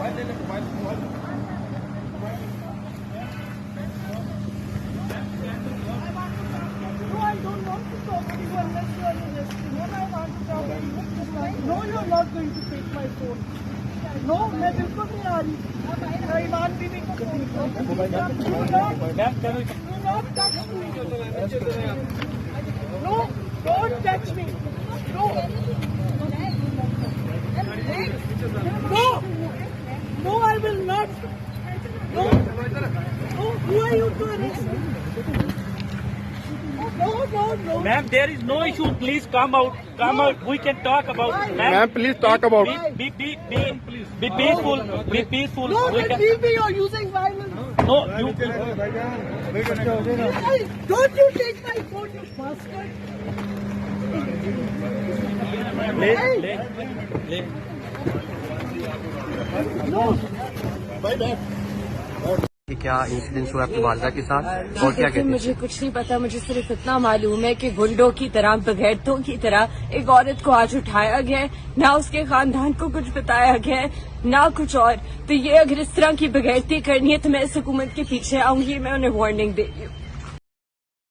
No, you're not going to take my phone. No, मैं बिल्कुल नहीं आ रही. ایمان بیوی کو فون کرو. Do not touch me. No, don't touch me. No. No. No, I will not. No. No, who are you to arrest me? No. Ma'am, there is no issue. Please come out. Come out. We can talk about. Ma'am, please talk about. Be peaceful. Be peaceful. No, then leave me. You're using violence. No, you. Don't you take my phone, you bastard. No. Bye bye. क्या incident हुआ आपकी वालदा के साथ और क्या कहते हैं? मुझे कुछ नहीं पता, मुझे सिर्फ इतना मालूम है कि गुंडों की तरह, बगैरतों की तरह एक औरत को आज उठाया गया है, ना उसके खानदान को कुछ बताया गया है, ना कुछ और। तो ये अगर इस तरह की बगैरती करनी है तो मैं इस हुकूमत के पीछे आऊंगी, मैं उन्हें वार्निंग दे रही हूँ।